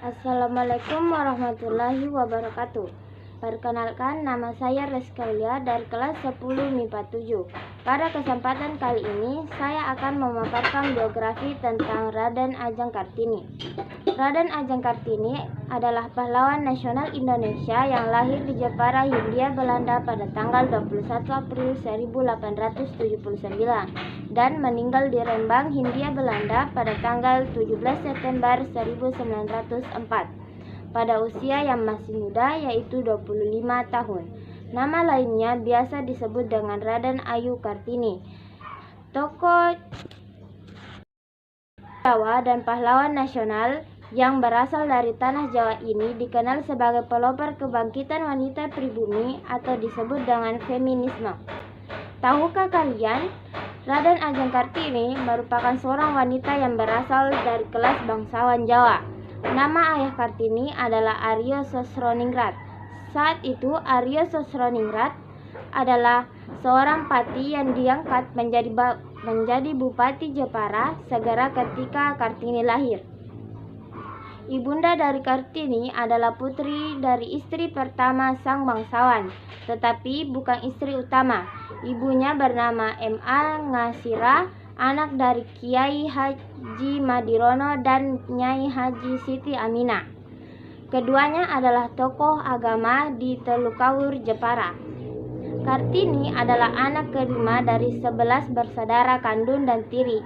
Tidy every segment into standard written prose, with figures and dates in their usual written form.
Assalamualaikum warahmatullahi wabarakatuh. Perkenalkan, nama saya Reskalia dari kelas 10 MIPA 7. Pada kesempatan kali ini, saya akan memaparkan biografi tentang Raden Adjeng Kartini. Raden Adjeng Kartini adalah pahlawan nasional Indonesia yang lahir di Jepara, Hindia Belanda pada tanggal 21 April 1879 dan meninggal di Rembang, Hindia Belanda pada tanggal 17 September 1904 pada usia yang masih muda, yaitu 25 tahun. Nama lainnya biasa disebut dengan Raden Ayu Kartini. Tokoh Jawa dan pahlawan nasional yang berasal dari tanah Jawa ini dikenal sebagai pelopor kebangkitan wanita pribumi atau disebut dengan feminisme. Tahukah kalian, Raden Adjeng Kartini merupakan seorang wanita yang berasal dari kelas bangsawan Jawa. Nama ayah Kartini adalah Aryo Sosroningrat. Saat itu Aryo Sosroningrat adalah seorang pati yang diangkat menjadi Bupati Jepara segera ketika Kartini lahir. Ibunda dari Kartini adalah putri dari istri pertama sang bangsawan, tetapi bukan istri utama. Ibunya bernama M.A. Ngasira, anak dari Kiai Haji Madirono dan Nyai Haji Siti Aminah. Keduanya adalah tokoh agama di Telukawur, Jepara. Kartini adalah anak kelima dari 11 bersaudara kandung dan tiri.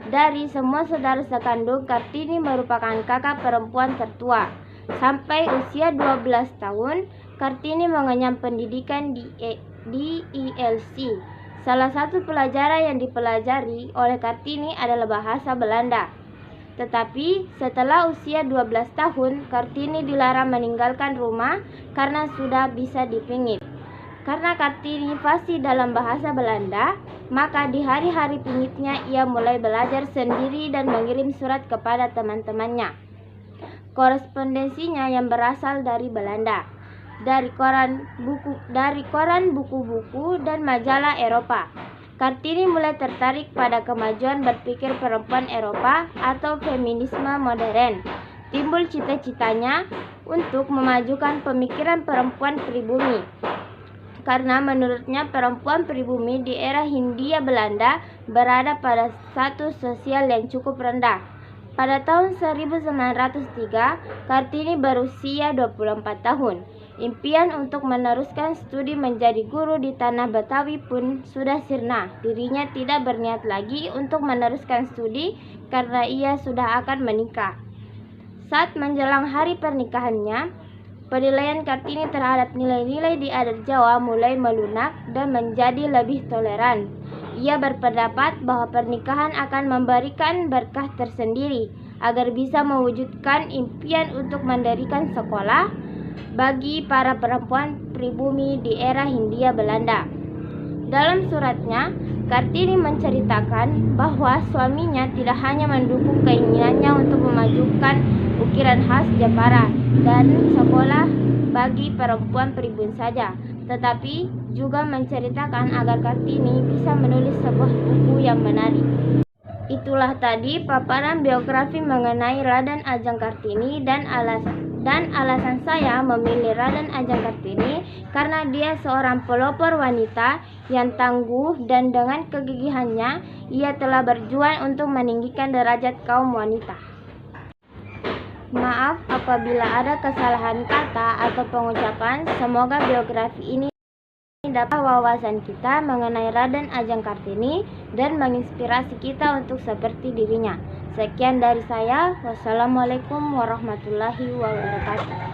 Dari semua saudara sekandung, Kartini merupakan kakak perempuan tertua. Sampai usia 12 tahun, Kartini mengenyam pendidikan di ILC. Salah satu pelajaran yang dipelajari oleh Kartini adalah bahasa Belanda. Tetapi setelah usia 12 tahun, Kartini dilarang meninggalkan rumah karena sudah bisa dipingit. Karena Kartini fasih dalam bahasa Belanda, maka di hari-hari pingitnya ia mulai belajar sendiri dan mengirim surat kepada teman-temannya. Korespondensinya yang berasal dari Belanda, dari koran buku-buku dan majalah Eropa. Kartini mulai tertarik pada kemajuan berpikir perempuan Eropa atau feminisme modern. Timbul cita-citanya untuk memajukan pemikiran perempuan pribumi. Karena menurutnya perempuan pribumi di era Hindia Belanda berada pada status sosial yang cukup rendah. Pada tahun 1903, Kartini berusia 24 tahun. Impian untuk meneruskan studi menjadi guru di tanah Betawi pun sudah sirna. Dirinya tidak berniat lagi untuk meneruskan studi karena ia sudah akan menikah. Saat menjelang hari pernikahannya, penilaian Kartini terhadap nilai-nilai di adat Jawa mulai melunak dan menjadi lebih toleran. Ia berpendapat bahwa pernikahan akan memberikan berkah tersendiri agar bisa mewujudkan impian untuk mendirikan sekolah bagi para perempuan pribumi di era Hindia Belanda. Dalam suratnya, Kartini menceritakan bahwa suaminya tidak hanya mendukung keinginannya untuk memajukan ukiran khas Jepara dan sekolah bagi perempuan pribumi saja, tetapi juga menceritakan agar Kartini bisa menulis sebuah buku yang menarik. Itulah tadi paparan biografi mengenai Raden Adjeng Kartini dan alasan saya memilih Raden Adjeng Kartini karena dia seorang pelopor wanita yang tangguh dan dengan kegigihannya ia telah berjuang untuk meninggikan derajat kaum wanita. Maaf apabila ada kesalahan kata atau pengucapan. Semoga biografi ini dapat wawasan kita mengenai Raden Adjeng Kartini dan menginspirasi kita untuk seperti dirinya. Sekian dari saya. Wassalamualaikum warahmatullahi wabarakatuh.